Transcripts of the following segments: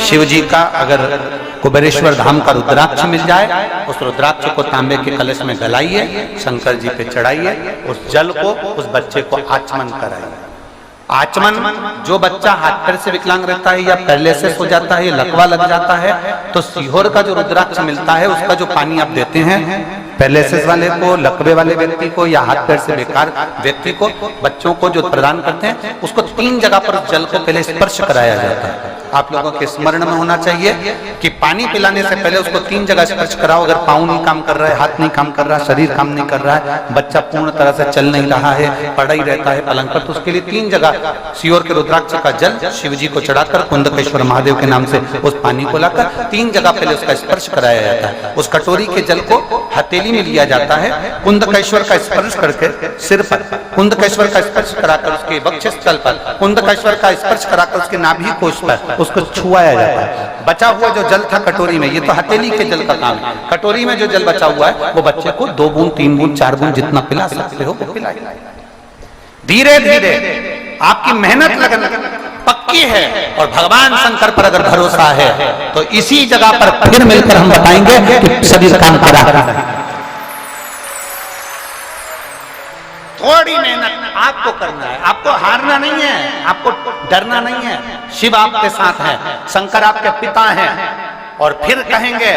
शिव जी का अगर कुबेरेश्वर धाम का रुद्राक्ष मिल जाए, उस रुद्राक्ष को तांबे के कलश में गलाइए, शंकर जी पे चढ़ाइए, उस जल को उस बच्चे को आचमन कराइए। आचमन, जो बच्चा हाथ पैर से विकलांग रहता है या पैरालिसिस हो जाता है या लकवा लग जाता है, तो सीहोर का जो रुद्राक्ष मिलता है उसका जो पानी आप देते हैं पैरालिसिस वाले को, लकवे वाले व्यक्ति को या हाथ पैर से बेकार व्यक्ति को, बच्चों को जो प्रदान करते हैं, उसको 3 जगह पर जल को पहले स्पर्श कराया जाता है। आप लोगों के स्मरण में होना चाहिए कि पानी पिलाने से पहले उसको 3 जगह स्पर्श कराओ। अगर पाँव नहीं काम कर रहा है, हाथ नहीं काम कर रहा है, शरीर काम नहीं कर रहा है, बच्चा पूर्ण तरह से चल नहीं रहा है, पड़ा ही रहता है पलंग पर, तो उसके लिए 3 जगह सीहोर के रुद्राक्ष का जल शिव जी को चढ़ाकर कुंदकेश्वर महादेव के नाम से उस पानी को लाकर 3 जगह पहले उसका स्पर्श कराया जाता है। उस कटोरी के जल को हथेली में लिया जाता है, कुंदकेश्वर का स्पर्श करके सिर पर, कुंदकेश्वर का स्पर्श कराकर उसके वक्षस्थल पर, कुंदकेश्वर का स्पर्श कराकर उसके नाभि कोश पर उसको छुआया जाता है। बचा हुआ जो जल था कटोरी में, ये तो हथेली के जल का काम है, कटोरी में जो जल बचा हुआ है वो बच्चे को 2 बूंद 3 बूंद 4 बूंद जितना पिला सकते हो वो पिलाइए। धीरे धीरे आपकी मेहनत लगन पक्की है और भगवान शंकर पर अगर भरोसा है तो इसी जगह पर फिर मिलकर हम बताएंगे कि शरीर काम कर रहा है। थोड़ी मेहनत आपको करना है, आपको हारना नहीं है, आपको डरना नहीं है। शिव आपके साथ है, शंकर आपके पिता हैं, और फिर कहेंगे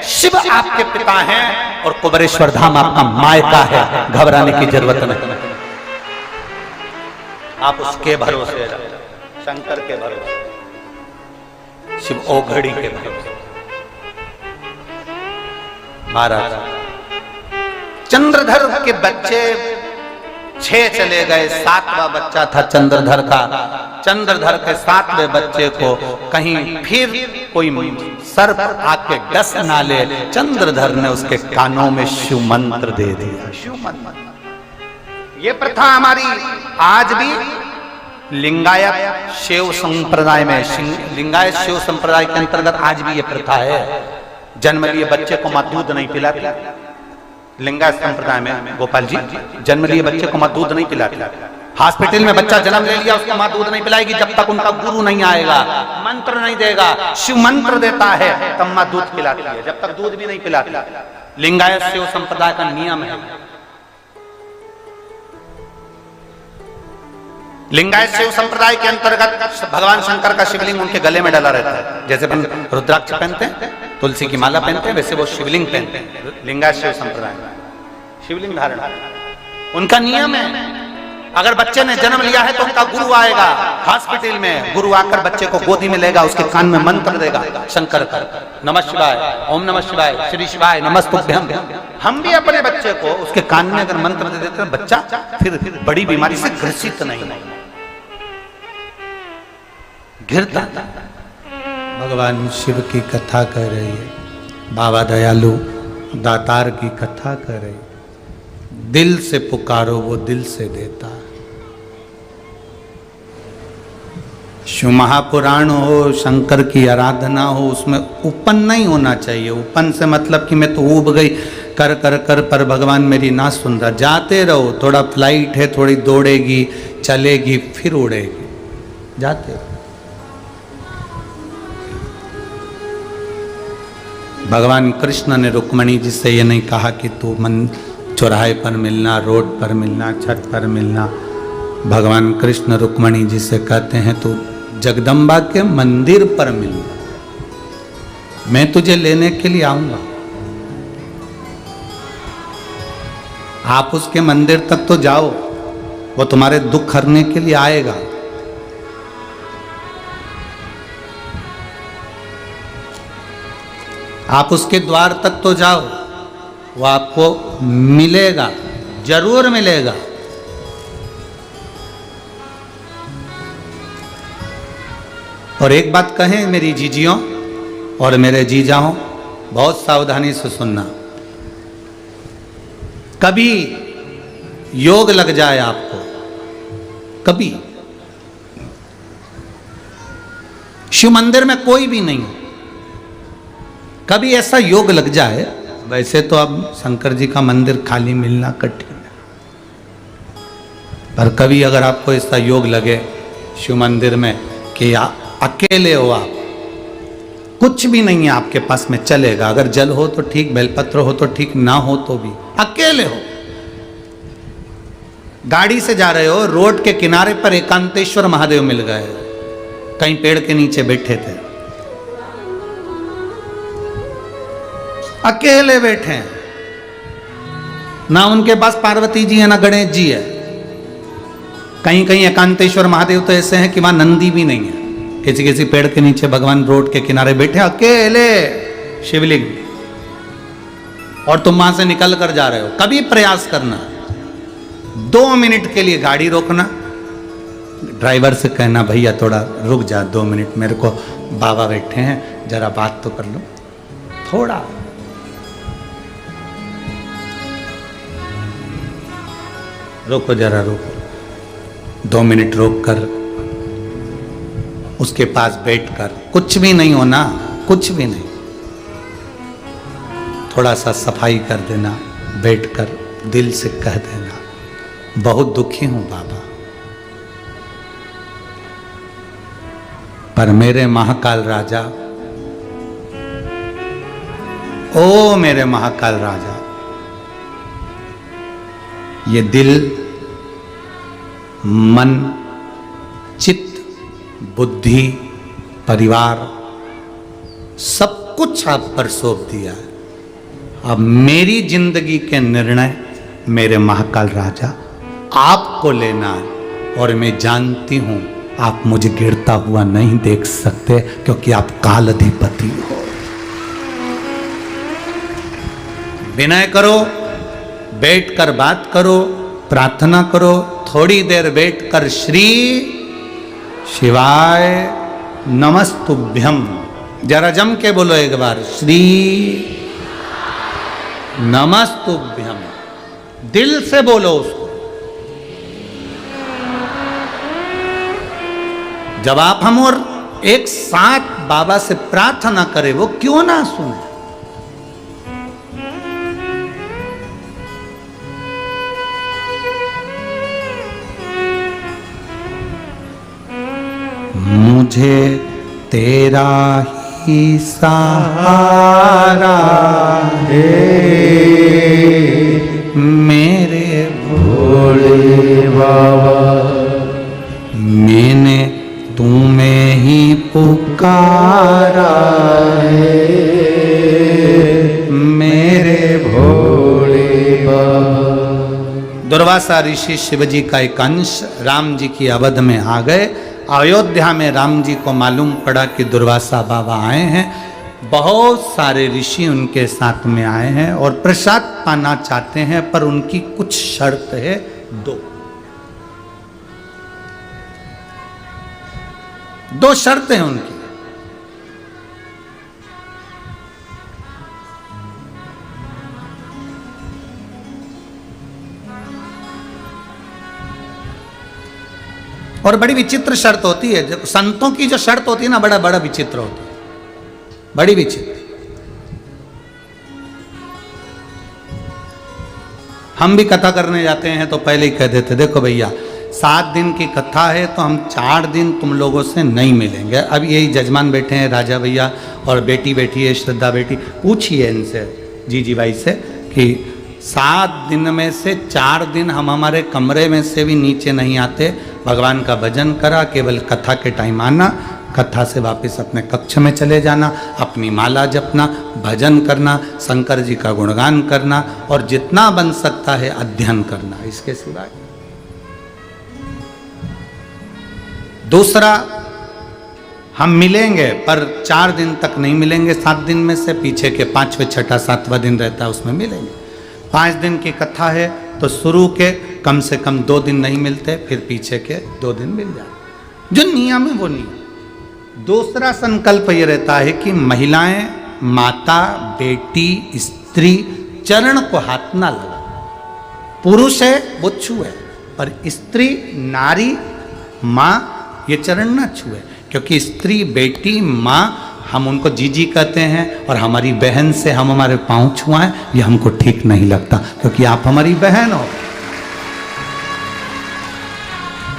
शिव आपके पिता हैं और कुबेरेश्वर धाम आपका मायका है, घबराने की जरूरत नहीं। आप उसके भरोसे रहो, शंकर के भरोसे, शिव ओघड़ी के भरोसे। महाराज चंद्रधर के बच्चे 6 चले गए, 7वां बच्चा था चंद्रधर का। चंद्रधर के 7वें बच्चे को कहीं फिर कोई सर्प आके डस ना ले, चंद्रधर ने उसके कानों में शिव मंत्र दे दिया। शिव मंत्र, ये प्रथा हमारी आज भी लिंगायत शिव संप्रदाय में, लिंगायत शिव संप्रदाय के अंतर्गत आज भी ये प्रथा है। जन्म लिए बच्चे को मां दूध नहीं पिलाती, लिंगायत संप्रदाय में गोपाल जी जन्म लिए बच्चे को मां दूध नहीं पिलाती। हॉस्पिटल में बच्चा जन्म ले लिया, उसको मां दूध नहीं पिलाएगी जब तक उनका गुरु नहीं आएगा, मंत्र नहीं देगा, शिव मंत्र देता है तब मां दूध पिलाती है, जब तक दूध भी नहीं पिलाती। लिंगायत शिव संप्रदाय का नियम है। लिंगायत शिव संप्रदाय के अंतर्गत भगवान शंकर का शिवलिंग उनके गले में डाला रहता है। जैसे अपन रुद्राक्ष पहनते हैं, तुलसी की माला पहनते हैं, वैसे वो शिवलिंग पहनते हैं। लिंगायत शिव संप्रदाय में शिवलिंग धारण उनका नियम है। अगर बच्चे ने जन्म लिया है तो उनका गुरु आएगा हॉस्पिटल में, गुरु आकर बच्चे को गोदी में लेगा, उसके कान में मंत्र देगा शंकर का, नमः शिवाय, ओम नमः शिवाय, श्री शिवाय नमस्तुभ्यं। हम भी अपने बच्चे को उसके कान में अगर मंत्र दे देते हैं, बच्चा फिर बड़ी बीमारी से ग्रसित नहीं घिरता। भगवान शिव की कथा कर रही है, बाबा दयालु दातार की कथा कर रही, दिल से पुकारो वो दिल से देता। शिव महापुराण हो, शंकर की आराधना हो, उसमें उपन नहीं होना चाहिए। उपन से मतलब कि मैं तो ऊब गई कर कर कर पर भगवान मेरी ना सुन रहा। जाते रहो, थोड़ा फ्लाइट है, थोड़ी दौड़ेगी, चलेगी, फिर उड़ेगी, जाते रहो। भगवान कृष्ण ने रुक्मणी जी से ये नहीं कहा कि तू मन चौराहे पर मिलना, रोड पर मिलना, छत पर मिलना। भगवान कृष्ण रुक्मणी जी से कहते हैं तू जगदम्बा के मंदिर पर मिलना, मैं तुझे लेने के लिए आऊंगा। आप उसके मंदिर तक तो जाओ, वो तुम्हारे दुख हरने के लिए आएगा। आप उसके द्वार तक तो जाओ, वो आपको मिलेगा, जरूर मिलेगा। और एक बात कहें मेरी जीजियों और मेरे जीजाओं, बहुत सावधानी से सुनना। कभी योग लग जाए आपको, कभी शिव मंदिर में कोई भी नहीं, कभी ऐसा योग लग जाए, वैसे तो अब शंकर जी का मंदिर खाली मिलना कठिन है, पर कभी अगर आपको ऐसा योग लगे शिव मंदिर में कि अकेले हो आप, कुछ भी नहीं है आपके पास में, चलेगा। अगर जल हो तो ठीक, बेलपत्र हो तो ठीक, ना हो तो भी। अकेले हो, गाड़ी से जा रहे हो, रोड के किनारे पर एकांतेश्वर महादेव मिल गए, कहीं पेड़ के नीचे बैठे थे, अकेले बैठे हैं, ना उनके पास पार्वती जी है ना गणेश जी है। कहीं कहीं एकांतेश्वर महादेव तो ऐसे हैं कि वहां नंदी भी नहीं है, किसी किसी पेड़ के नीचे भगवान रोड के किनारे बैठे अकेले शिवलिंग, और तुम वहां से निकल कर जा रहे हो। कभी प्रयास करना, 2 मिनट के लिए गाड़ी रोकना, ड्राइवर से कहना भैया थोड़ा रुक जा 2 मिनट, मेरे को बाबा बैठे हैं, जरा बात तो कर लो थोड़ा। रोको जरा, रोको, 2 मिनट रोक कर उसके पास बैठकर, कुछ भी नहीं होना, कुछ भी नहीं, थोड़ा सा सफाई कर देना, बैठकर दिल से कह देना बहुत दुखी हूं बाबा, पर मेरे महाकाल राजा, ओ मेरे महाकाल राजा, ये दिल, मन, चित्त, बुद्धि, परिवार सब कुछ आप पर सौंप दिया है। अब मेरी जिंदगी के निर्णय मेरे महाकाल राजा आपको लेना है, और मैं जानती हूं आप मुझे गिरता हुआ नहीं देख सकते, क्योंकि आप काल अधिपति हो। विनय करो, बैठकर बात करो, प्रार्थना करो, थोड़ी देर बैठकर श्री शिवाय नमस्तुभ्यम जरा जम के बोलो एक बार, श्री नमस्तुभ्यम, दिल से बोलो उसको। जब आप हम और एक साथ बाबा से प्रार्थना करें, वो क्यों ना सुने। मुझे तेरा ही सहारा है, मेरे भोले बाबा, मैंने तुम्हें ही पुकारा है, मेरे भोले बाबा। दुर्वासा ऋषि शिवजी का एक अंश राम जी की अवध में आ गए। अयोध्या में राम जी को मालूम पड़ा कि दुर्वासा बाबा आए हैं, बहुत सारे ऋषि उनके साथ में आए हैं और प्रसाद पाना चाहते हैं, पर उनकी कुछ शर्त है, 2 शर्तें हैं उनकी। और बड़ी विचित्र शर्त होती है, जब संतों की जो शर्त होती है ना, बड़ा बड़ा विचित्र होती है, बड़ी विचित्र। हम भी कथा करने जाते हैं तो पहले ही कह देते, देखो भैया 7 दिन की कथा है तो हम 4 दिन तुम लोगों से नहीं मिलेंगे। अब यही जजमान बैठे हैं, राजा भैया और बेटी बैठी है, श्रद्धा बेटी, पूछिए इनसे, जी भाई से, कि 7 दिन में से 4 दिन हम हमारे कमरे में से भी नीचे नहीं आते, भगवान का भजन करा, केवल कथा के टाइम आना, कथा से वापस अपने कक्ष में चले जाना, अपनी माला जपना, भजन करना, शंकर जी का गुणगान करना, और जितना बन सकता है अध्ययन करना, इसके सिवाय। दूसरा, हम मिलेंगे पर 4 दिन तक नहीं मिलेंगे, 7 दिन में से पीछे के 5वें, 6ठा, 7वां दिन रहता है उसमें मिलेंगे। 5 दिन की कथा है तो शुरू के कम से कम 2 दिन नहीं मिलते, फिर पीछे के 2 दिन मिल जाए, जो नियम है वो नियम। दूसरा संकल्प ये रहता है कि महिलाएं, माता, बेटी, स्त्री चरण को हाथ ना लगा। पुरुष है वो छुए, पर स्त्री, नारी, माँ ये चरण ना छुए, क्योंकि स्त्री, बेटी, माँ हम उनको जीजी कहते हैं, और हमारी बहन से हम हमारे पांव छुआएं ये हमको ठीक नहीं लगता, क्योंकि आप हमारी बहन हो।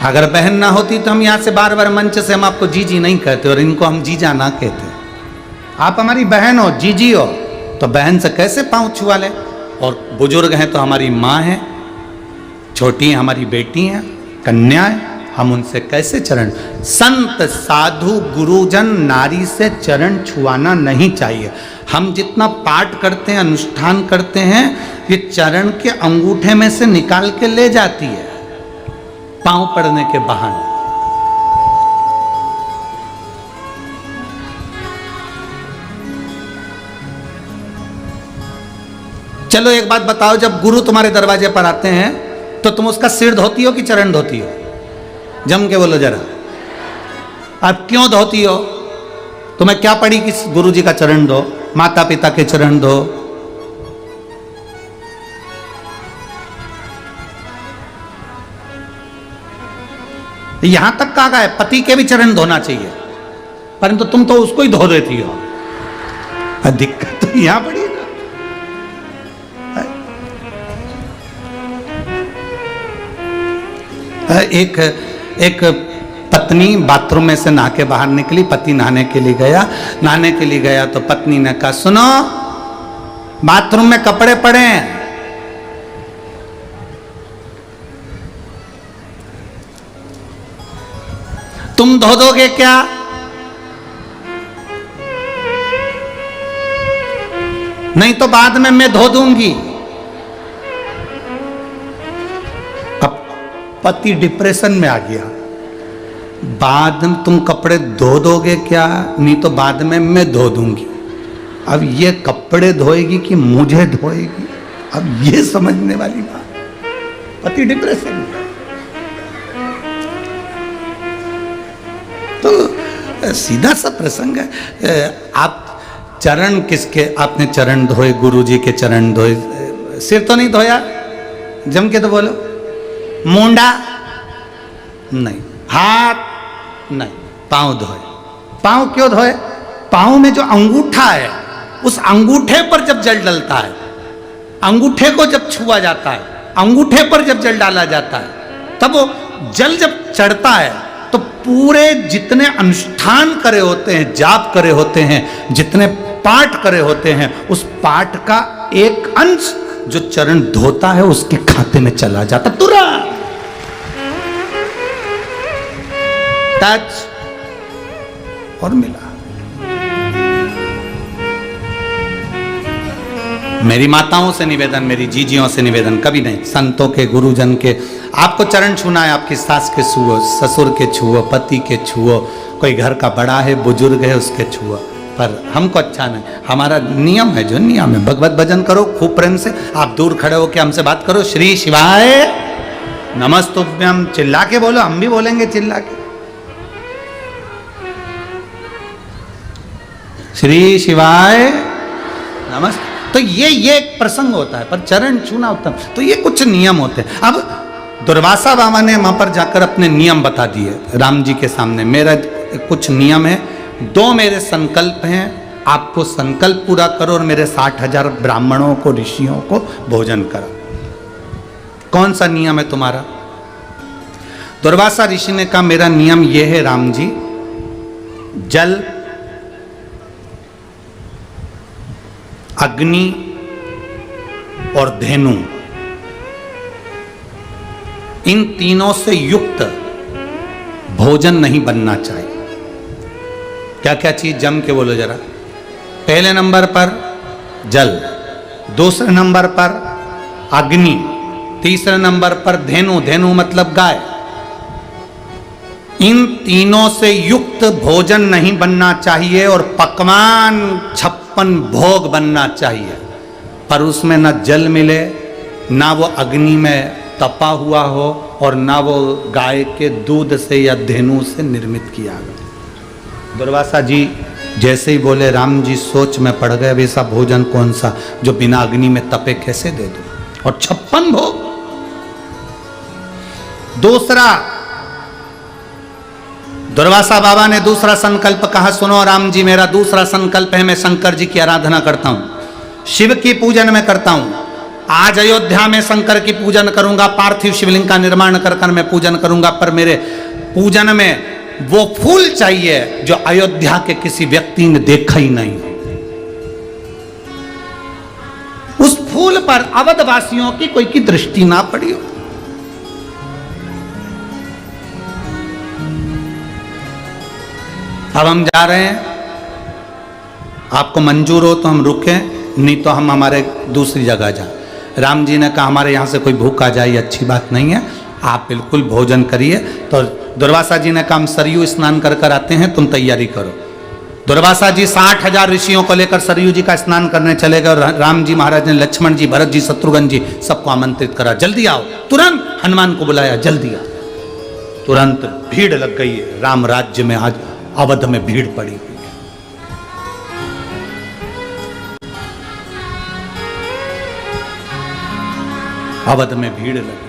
अगर बहन ना होती तो हम यहां से बार बार मंच से हम आपको जीजी नहीं कहते और इनको हम जीजा ना कहते। आप हमारी बहन हो, जीजी हो, तो बहन से कैसे पांव छुआ ले? और बुजुर्ग हैं तो हमारी माँ है, छोटी हैं हमारी बेटी हैं, कन्या है, हम उनसे कैसे चरण? संत साधु गुरुजन नारी से चरण छुआना नहीं चाहिए। हम जितना पाठ करते हैं, अनुष्ठान करते हैं, ये चरण के अंगूठे में से निकाल के ले जाती है पांव पड़ने के बहाने। चलो एक बात बताओ, जब गुरु तुम्हारे दरवाजे पर आते हैं तो तुम उसका सिर धोती हो कि चरण धोती हो? जम के बोलो जरा। अब क्यों धोती हो? तुम्हें क्या पड़ी कि गुरु जी का चरण दो, माता पिता के चरण दो? यहां तक कहा है पति के भी चरण धोना चाहिए, परंतु तुम तो उसको ही धो देती हो। दिक्कत तो यहां पड़ी ना। एक पत्नी बाथरूम में से नहा के बाहर निकली, पति नहाने के लिए गया तो पत्नी ने कहा, सुनो बाथरूम में कपड़े पड़े हैं, तुम धो दोगे क्या? नहीं तो बाद में मैं धो दूंगी। अब पति डिप्रेशन में आ गया, बाद में तुम कपड़े धो दोगे क्या? नहीं तो बाद में मैं धो दूंगी। अब ये कपड़े धोएगी कि मुझे धोएगी? अब ये समझने वाली बात। पति डिप्रेशन में। तो सीधा सा प्रसंग है। आप चरण किसके? आपने चरण धोए, गुरु जी के चरण धोए, सिर तो नहीं धोया? जम के तो बोलो। मुंडा नहीं, हाथ नहीं, पांव धोए। पांव क्यों धोए? पांव में जो अंगूठा है, उस अंगूठे पर जब जल डलता है, अंगूठे को जब छुआ जाता है, अंगूठे पर जब जल डाला जाता है, तब वो जल जब चढ़ता है तो पूरे जितने अनुष्ठान करे होते हैं, जाप करे होते हैं, जितने पाठ करे होते हैं, उस पाठ का एक अंश जो चरण धोता है उसके खाते में चला जाता तुरंत। टच और मिला। मेरी माताओं से निवेदन, मेरी जीजियों से निवेदन, कभी नहीं, संतों के, गुरुजन के, आपको चरण छूना है, आपकी सास के छुओ, ससुर के छुओ, पति के छुओ, कोई घर का बड़ा है, बुजुर्ग है, उसके छुओ। पर हमको अच्छा नहीं, हमारा नियम है, जो नियम है, भगवत भजन करो खूब प्रेम से। आप दूर खड़े होकर हमसे बात करो, श्री शिवाय नमस्तुभ्यम, चिल्ला के बोलो, हम भी बोलेंगे चिल्ला के, श्री शिवाय नमस्ते। तो ये एक प्रसंग होता है, पर चरण छूना उत्तम। तो ये कुछ नियम होते हैं। अब दुर्वासा बाबा ने वहां पर जाकर अपने नियम बता दिए राम जी के सामने। मेरा कुछ नियम है, 2 मेरे संकल्प हैं, आपको संकल्प पूरा करो और मेरे 60,000 ब्राह्मणों को, ऋषियों को भोजन करो। कौन सा नियम है तुम्हारा? दुर्वासा ऋषि ने कहा, मेरा नियम यह है राम जी, जल, अग्नि और धेनु, इन तीनों से युक्त भोजन नहीं बनना चाहिए। क्या क्या चीज? जम के बोलो जरा। पहले नंबर पर जल, दूसरे नंबर पर अग्नि, तीसरे नंबर पर धेनु, धेनु मतलब गाय। इन तीनों से युक्त भोजन नहीं बनना चाहिए और पकवान 56 भोग बनना चाहिए, पर उसमें न जल मिले, ना वो अग्नि में तपा हुआ हो, और ना वो गाय के दूध से या धेनु से निर्मित किया गया। दुर्वासा जी जैसे ही बोले, राम जी सोच में पड़ गए, वैसा भोजन कौन सा जो बिना अग्नि में तपे कैसे दे दूं? और 56 भोग। दूसरा, दुर्वासा बाबा ने दूसरा संकल्प कहा, सुनो राम जी, मेरा दूसरा संकल्प है, मैं शंकर जी की आराधना करता हूं, शिव की पूजन में करता हूं। आज अयोध्या में शंकर की पूजन करूंगा, पार्थिव शिवलिंग का निर्माण कर मैं पूजन करूंगा, पर मेरे पूजन में वो फूल चाहिए जो अयोध्या के किसी व्यक्ति ने देखा ही नहीं। उस फूल पर अवधवासियों की कोई की दृष्टि ना पड़ी हो। अब हम जा रहे हैं, आपको मंजूर हो तो हम रुकें, नहीं तो हम हमारे दूसरी जगह जाएं। राम जी ने कहा हमारे यहाँ से कोई भूखा जाए ये अच्छी बात नहीं है, आप बिल्कुल भोजन करिए। तो दुर्वासा जी ने कहा हम सरयू स्नान कर कर आते हैं, तुम तैयारी करो। दुर्वासा जी 60,000 ऋषियों को लेकर सरयू जी का स्नान करने चले गए। राम जी महाराज ने लक्ष्मण जी, भरत जी, शत्रुघ्न जी सबको आमंत्रित करा, जल्दी आओ। तुरंत हनुमान को बुलाया, जल्दी आओ। तुरंत भीड़ लग गई। राम राज्य में आज अवध में भीड़ पड़ी हुई है। अवध में भीड़ लगी।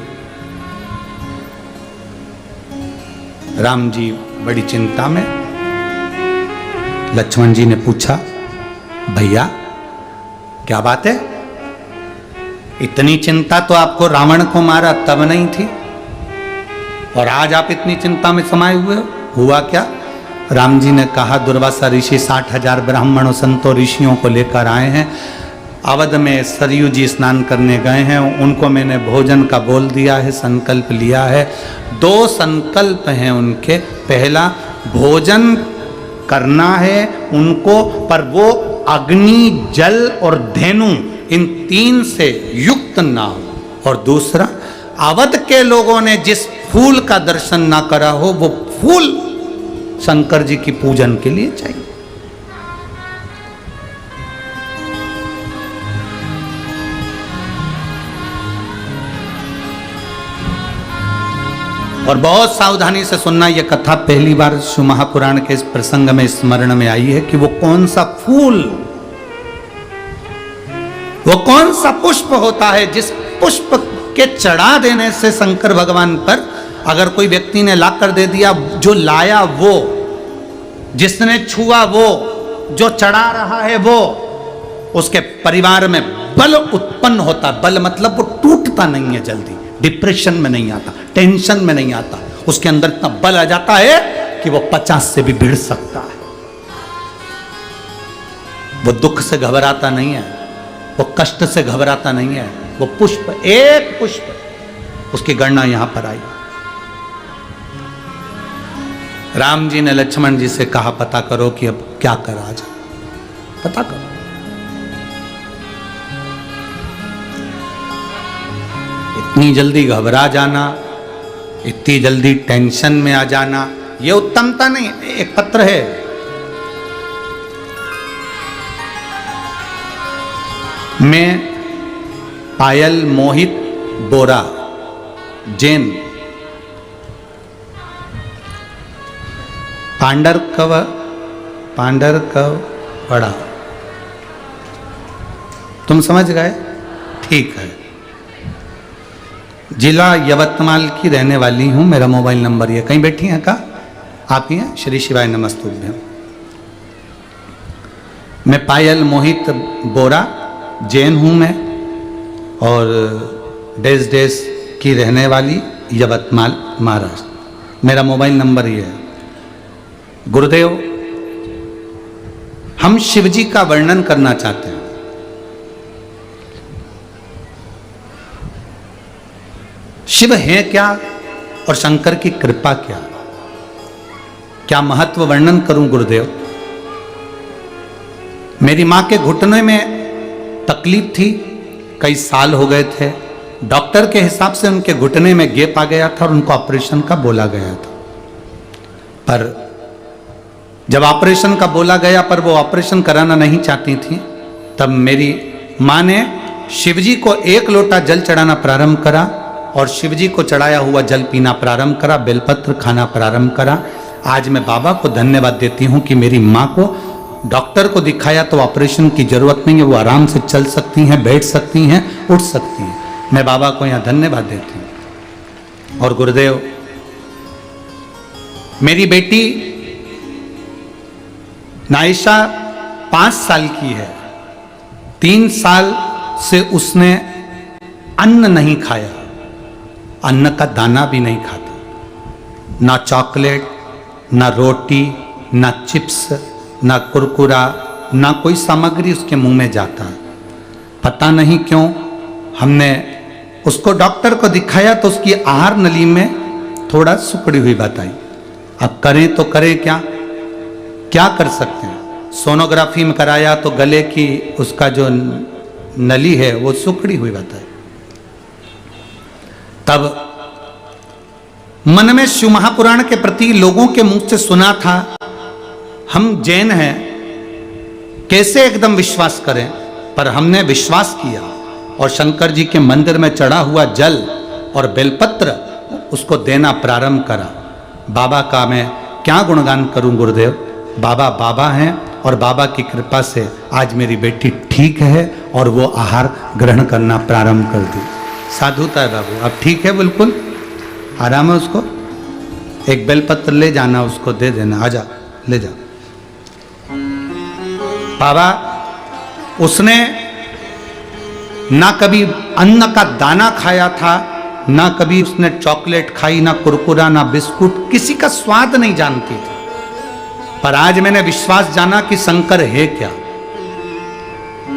राम जी बड़ी चिंता में। लक्ष्मण जी ने पूछा, भैया क्या बात है? इतनी चिंता तो आपको रावण को मारा तब नहीं थी, और आज आप इतनी चिंता में समाये हुए हो, हुआ क्या? राम जी ने कहा दुर्वासा ऋषि 60,000 ब्राह्मणों संतों ऋषियों को लेकर आए हैं। अवध में सरयू जी स्नान करने गए हैं, उनको मैंने भोजन का बोल दिया है, संकल्प लिया है। 2 संकल्प हैं उनके। पहला, भोजन करना है उनको, पर वो अग्नि, जल और धेनु इन 3 से युक्त ना हो। और दूसरा, अवध के लोगों ने जिस फूल का दर्शन ना करा हो वो फूल शंकर जी की पूजन के लिए चाहिए। और बहुत सावधानी से सुनना, यह कथा पहली बार शिव महापुराण के इस प्रसंग में स्मरण में आई है कि वो कौन सा फूल, वो कौन सा पुष्प होता है जिस पुष्प के चढ़ा देने से शंकर भगवान पर अगर कोई व्यक्ति ने ला कर दे दिया, जो लाया वो, जिसने छुआ वो, जो चढ़ा रहा है वो, उसके परिवार में बल उत्पन्न होता। बल मतलब वो टूटता नहीं है जल्दी, डिप्रेशन में नहीं आता, टेंशन में नहीं आता, उसके अंदर इतना बल आ जाता है कि वो 50 से भी भिड़ सकता है। वो दुख से घबराता नहीं है, वो कष्ट से घबराता नहीं है। वो पुष्प, एक पुष्प, उसकी गणना यहां पर आई। राम जी ने लक्ष्मण जी से कहा पता करो कि अब क्या करा जाए, पता करो। इतनी जल्दी घबरा जाना, इतनी जल्दी टेंशन में आ जाना, ये उत्तमता नहीं। एक पत्र है, मैं पायल मोहित बोरा, जैन, पांडरकव पड़ा। तुम समझ गए? ठीक है। जिला यवतमाल की रहने वाली हूं, मेरा मोबाइल नंबर ये। कहीं बैठी हैं का? आप ही हैं? श्री शिवाय नमस्तुभ्यं। मैं पायल मोहित बोरा, जैन हूं मैं, और देश की रहने वाली, यवतमाल महाराष्ट्र। मेरा मोबाइल नंबर ये है। गुरुदेव, हम शिव जी का वर्णन करना चाहते हैं। शिव है क्या और शंकर की कृपा क्या? क्या महत्व वर्णन करूं गुरुदेव? मेरी मां के घुटने में तकलीफ थी, कई साल हो गए थे। डॉक्टर के हिसाब से उनके घुटने में गैप आ गया था और उनको ऑपरेशन का बोला गया था। पर जब ऑपरेशन का बोला गया, पर वो ऑपरेशन कराना नहीं चाहती थी, तब मेरी मां ने शिवजी को 1 लोटा जल चढ़ाना प्रारंभ करा और शिवजी को चढ़ाया हुआ जल पीना प्रारंभ करा, बेलपत्र खाना प्रारंभ करा। आज मैं बाबा को धन्यवाद देती हूँ कि मेरी माँ को डॉक्टर को दिखाया तो ऑपरेशन की जरूरत नहीं है, वो आराम से चल सकती हैं, बैठ सकती हैं, उठ सकती हैं। मैं बाबा को यहाँ धन्यवाद देती हूँ। और गुरुदेव, मेरी बेटी नायशा 5 साल की है। 3 साल से उसने अन्न नहीं खाया, अन्न का दाना भी नहीं खाता, ना चॉकलेट, ना रोटी, ना चिप्स, ना कुरकुरा, ना कोई सामग्री उसके मुंह में जाता है। पता नहीं क्यों हमने उसको डॉक्टर को दिखाया तो उसकी आहार नली में थोड़ा सुकड़ी हुई बताई। अब करें तो करें क्या, क्या कर सकते हैं। सोनोग्राफी में कराया तो गले की उसका जो नली है वो सुकड़ी हुई बताई। तब मन में शिव महापुराण के प्रति लोगों के मुंह से सुना था, हम जैन हैं, कैसे एकदम विश्वास करें, पर हमने विश्वास किया और शंकर जी के मंदिर में चढ़ा हुआ जल और बेलपत्र उसको देना प्रारंभ करा। बाबा का मैं क्या गुणगान करूं गुरुदेव, बाबा बाबा हैं और बाबा की कृपा से आज मेरी बेटी ठीक है और वो आहार ग्रहण करना प्रारंभ कर दी। साधुता है बाबू, अब ठीक है, बिल्कुल आराम है। उसको एक बेलपत्र ले जाना, उसको दे देना, आजा ले जा। बाबा उसने ना कभी अन्न का दाना खाया था, ना कभी उसने चॉकलेट खाई, ना कुरकुरा, ना बिस्कुट, किसी का स्वाद नहीं जानती थी। पर आज मैंने विश्वास जाना कि शंकर है क्या।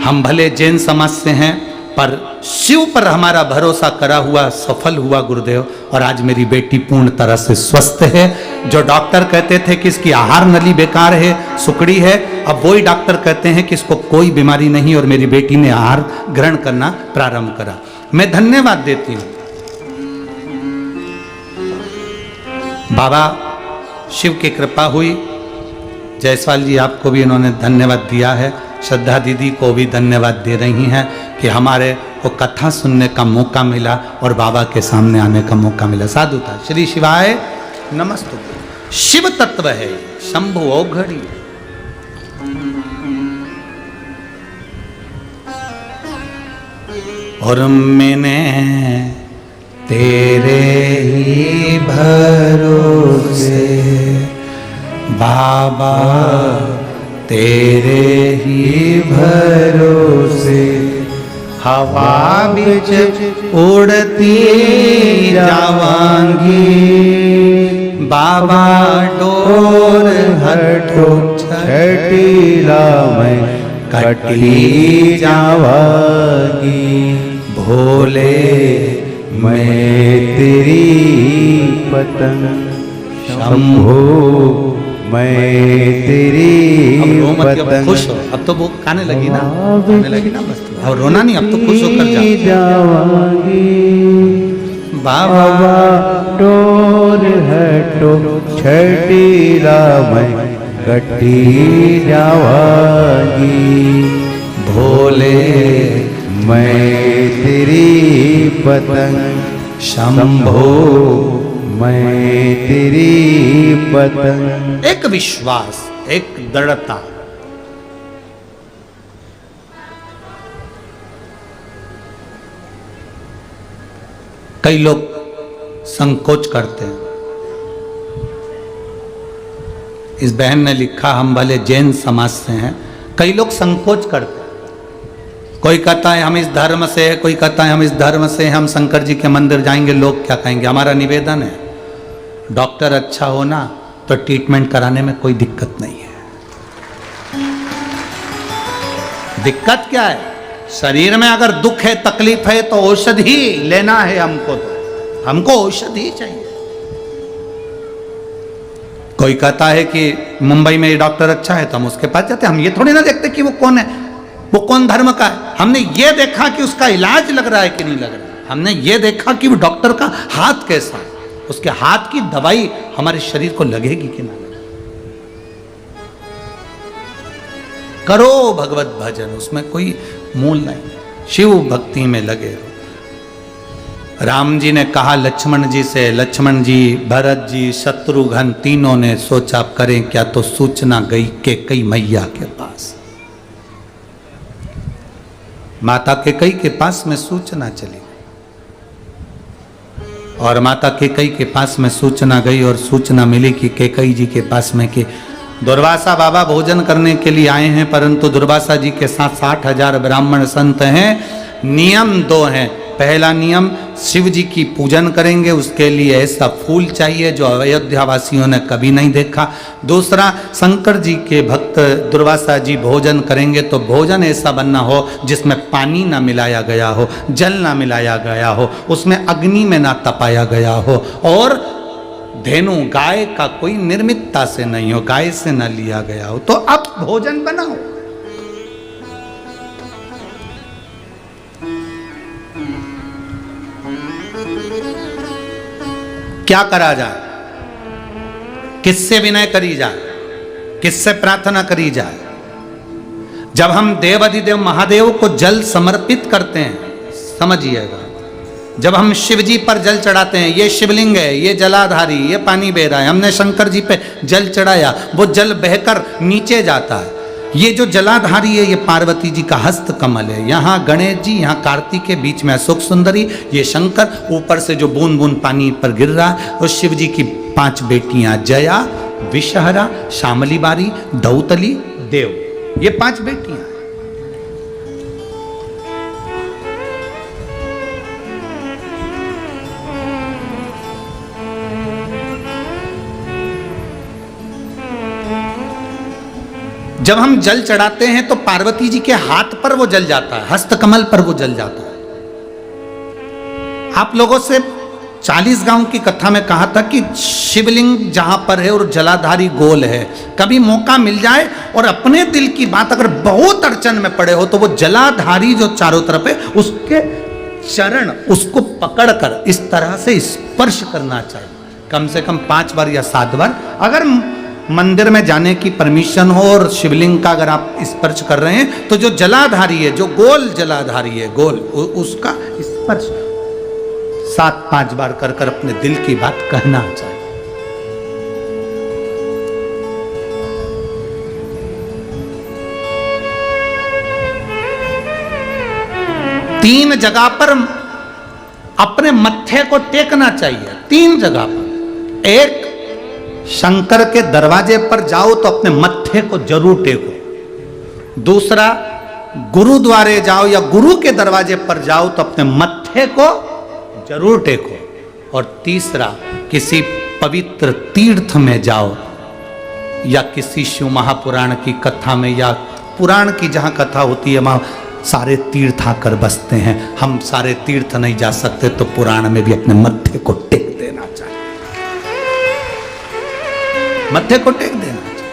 हम भले जैन समाज से हैं पर शिव पर हमारा भरोसा करा हुआ सफल हुआ गुरुदेव, और आज मेरी बेटी पूर्ण तरह से स्वस्थ है। जो डॉक्टर कहते थे कि इसकी आहार नली बेकार है, सुकड़ी है, अब वही डॉक्टर कहते हैं कि इसको कोई बीमारी नहीं और मेरी बेटी ने आहार ग्रहण करना प्रारंभ करा। मैं धन्यवाद देती हूं बाबा, शिव की कृपा हुई। जायसवाल जी आपको भी इन्होंने धन्यवाद दिया है, श्रद्धा दीदी को भी धन्यवाद दे रही हैं कि हमारे को कथा सुनने का मौका मिला और बाबा के सामने आने का मौका मिला। साधुता। श्री शिवाय नमस्तुभ्यं। शिव तत्व है, शंभु औघड़ी। और मैंने तेरे ही भरोसे बाबा, तेरे ही भरोसे हवा बिच उड़ती जावांगी। बाबा डोर हटो छटीला मैं कटी जावांगी। भोले मैं तेरी पतंग, शंभो मैं तेरी पतंग। खुश हो, अब तो वो गाने लगी ना, गाने लगी ना, बस और रोना नहीं, अब तो खुश होकर जाओगी। बाबा डोर हटो छटीला मैं कटी जावागी। भोले मैं तेरी पतंग, शंभो मैं तेरी पतंग। एक विश्वास, एक दृढ़ता। कई लोग संकोच करते हैं। इस बहन ने लिखा, हम भले जैन समाज से हैं, कई लोग संकोच करते हैं। कोई कहता है हम इस धर्म से है, कोई कहता है हम इस धर्म से हैं, हम शंकर जी के मंदिर जाएंगे, लोग क्या कहेंगे। हमारा निवेदन है, डॉक्टर अच्छा हो ना तो ट्रीटमेंट कराने में कोई दिक्कत नहीं है। दिक्कत क्या है? शरीर में अगर दुख है, तकलीफ है तो औषधि लेना है हमको, तो हमको औषधि चाहिए। कोई कहता है कि मुंबई में ये डॉक्टर अच्छा है तो हम उसके पास जाते हैं। हम ये थोड़ी ना देखते कि वो कौन है, वो कौन धर्म का है। हमने ये देखा कि उसका इलाज लग रहा है कि नहीं लग रहा है। हमने ये देखा कि वो डॉक्टर का हाथ कैसा है, उसके हाथ की दवाई हमारे शरीर को लगेगी कि ना लगेगी। करो भगवत भजन, उसमें कोई मूल नहीं। शिव भक्ति में लगे रहो। राम जी ने कहा लक्ष्मण जी से, लक्ष्मण जी, भरत जी, शत्रुघ्न तीनों ने सोचा करें क्या, तो सूचना गई कैकेयी मैया के पास। माता कैकेयी के पास में सूचना चली और माता कैकेयी के पास में सूचना गई और सूचना मिली कि कैकेयी जी के पास में कि दुर्वासा बाबा भोजन करने के लिए आए हैं, परंतु दुर्वासा जी के साथ 60,000 ब्राह्मण संत हैं। नियम 2 हैं, पहला नियम, शिव जी की पूजन करेंगे उसके लिए ऐसा फूल चाहिए जो अयोध्या वासियों ने कभी नहीं देखा। दूसरा, शंकर जी के भक्त दुर्वासा जी भोजन करेंगे तो भोजन ऐसा बनना हो जिसमें पानी ना मिलाया गया हो, जल ना मिलाया गया हो, उसमें अग्नि में ना तपाया गया हो, और धेनु गाय का कोई निर्मितता से नहीं हो, गाय से ना लिया गया हो। तो अब भोजन बनाओ। क्या करा जाए, किससे विनय करी जाए, किससे प्रार्थना करी जाए? जब हम देवाधिदेव महादेव को जल समर्पित करते हैं, समझिएगा, जब हम शिव जी पर जल चढ़ाते हैं, ये शिवलिंग है, ये जलाधारी, ये पानी बह रहा है, हमने शंकर जी पे जल चढ़ाया, वो जल बहकर नीचे जाता है। ये जो जलाधारी है ये पार्वती जी का हस्त कमल है, यहाँ गणेश जी, यहाँ कार्तिक के बीच में अशोक सुंदरी, ये शंकर, ऊपर से जो बूंद बूंद पानी पर गिर रहा है, और शिव जी की 5 बेटियां, जया, विषहरा, शामली बारी, दौतली, देव, ये 5 बेटियां। जब हम जल चढ़ाते हैं तो पार्वती जी के हाथ पर वो जल जाता है, हस्त कमल पर वो जल जाता है। आप लोगों से 40 गांव की कथा में कहा था कि शिवलिंग जहां पर है और जलाधारी गोल है, कभी मौका मिल जाए और अपने दिल की बात अगर बहुत अड़चन में पड़े हो तो वो जलाधारी जो चारों तरफ है उसके चरण, उसको पकड़कर इस तरह से स्पर्श करना चाहिए, कम से कम 5 बार या 7 बार। अगर मंदिर में जाने की परमिशन हो और शिवलिंग का अगर आप स्पर्श कर रहे हैं तो जो जलाधारी है, जो गोल जलाधारी है, गोल, उसका स्पर्श 7-5 बार कर कर अपने दिल की बात कहना चाहिए। तीन जगह पर अपने मत्थे को टेकना चाहिए, 3 जगह पर। एक, शंकर के दरवाजे पर जाओ तो अपने मत्थे को जरूर टेको। दूसरा, गुरुद्वारे जाओ या गुरु के दरवाजे पर जाओ तो अपने मत्थे को जरूर टेको। और तीसरा, किसी पवित्र तीर्थ में जाओ या किसी शिव महापुराण की कथा में या पुराण की जहां कथा होती है वहां सारे तीर्थ आकर बसते हैं। हम सारे तीर्थ नहीं जा सकते तो पुराण में भी अपने मत्थे को टेक देना चाहिए, मत्थे को टेक देना चाहिए।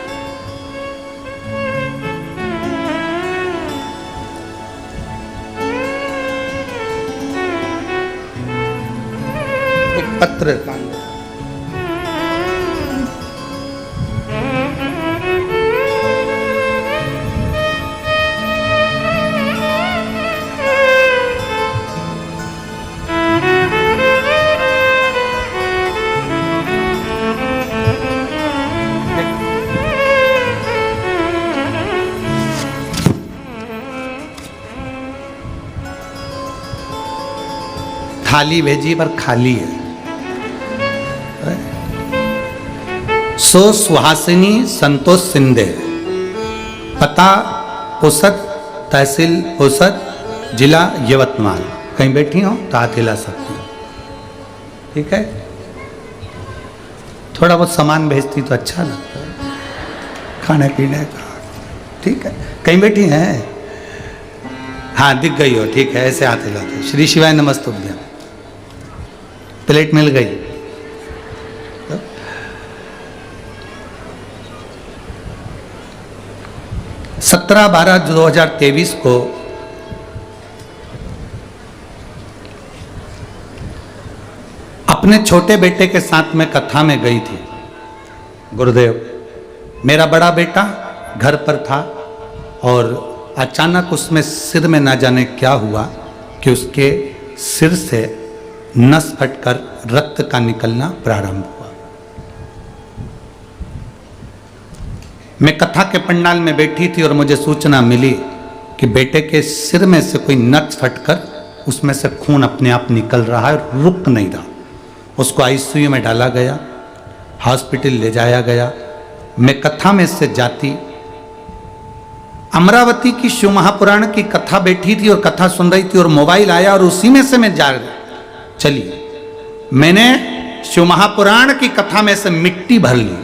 एक पत्र थाली भेजी पर खाली है। सो सुहासिनी संतोष सिंधे, पता पुसद, तहसील पुसद, जिला यवतमाल। कहीं बैठी हो तो हाथ हिला सकती हो, ठीक है। थोड़ा बहुत सामान भेजती तो अच्छा लगता है, खाने पीने का, ठीक है। कहीं बैठी हैं? हाँ दिख गई हो, ठीक है, ऐसे हाथ हिलाते। श्री शिवाय नमस्तुभ्यम। प्लेट मिल गई। 17/12/2023 को अपने छोटे बेटे के साथ में कथा में गई थी। गुरुदेव, मेरा बड़ा बेटा घर पर था और अचानक उसमें सिर में ना जाने क्या हुआ कि उसके सिर से नस फटकर रक्त का निकलना प्रारंभ हुआ। मैं कथा के पंडाल में बैठी थी और मुझे सूचना मिली कि बेटे के सिर में से कोई नस फटकर उसमें से खून अपने आप निकल रहा है, रुक नहीं रहा। उसको आईसीयू में डाला गया, हॉस्पिटल ले जाया गया। मैं कथा में से जाती अमरावती की शिव महापुराण की कथा बैठी थी और कथा सुन रही थी और मोबाइल आया और उसी में से मैं जा चली। मैंने शिव महापुराण की कथा में से मिट्टी भर ली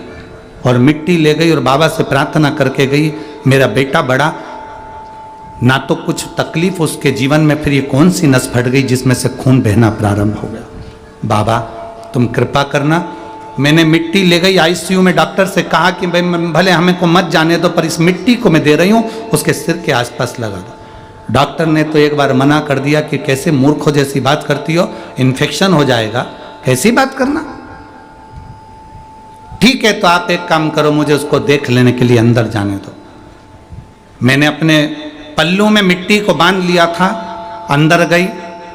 और मिट्टी ले गई और बाबा से प्रार्थना करके गई, मेरा बेटा बड़ा, ना तो कुछ तकलीफ उसके जीवन में, फिर ये कौन सी नस फट गई जिसमें से खून बहना प्रारंभ हो गया। बाबा तुम कृपा करना। मैंने मिट्टी ले गई, आईसीयू में डॉक्टर से कहा कि भाई भले हमें को मत जाने दो, पर इस मिट्टी को मैं दे रही हूँ, उसके सिर के आसपास लगा दो। डॉक्टर ने तो एक बार मना कर दिया कि कैसे मूर्खों जैसी बात करती हो, इन्फेक्शन हो जाएगा, कैसी बात करना। ठीक है तो आप एक काम करो, मुझे उसको देख लेने के लिए अंदर जाने दो। मैंने अपने पल्लू में मिट्टी को बांध लिया था, अंदर गई,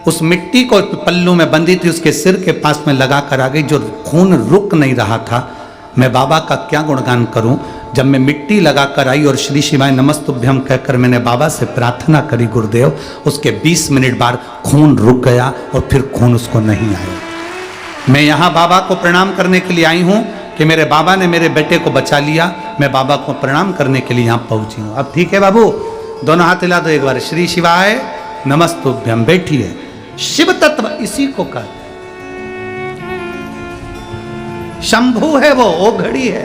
उस मिट्टी को पल्लू में बंधी थी, उसके सिर के पास में लगा कर आ गई, जो खून रुक नहीं रहा था। मैं बाबा का क्या गुणगान करूं। जब मैं मिट्टी लगा कर आई और श्री शिवाय नमस्तुभ्यम कहकर मैंने बाबा से प्रार्थना करी गुरुदेव, उसके 20 मिनट बाद खून रुक गया और फिर खून उसको नहीं आया। मैं यहाँ बाबा को प्रणाम करने के लिए आई हूँ कि मेरे बाबा ने मेरे बेटे को बचा लिया। मैं बाबा को प्रणाम करने के लिए यहाँ पहुँची हूँ। अब ठीक है बाबू, दोनों हाथ हिला दो एक बार। श्री शिवाय नमस्तुभ्यम। बैठिए। शिव तत्व इसी को कहते हैं। शंभु है वो घड़ी है।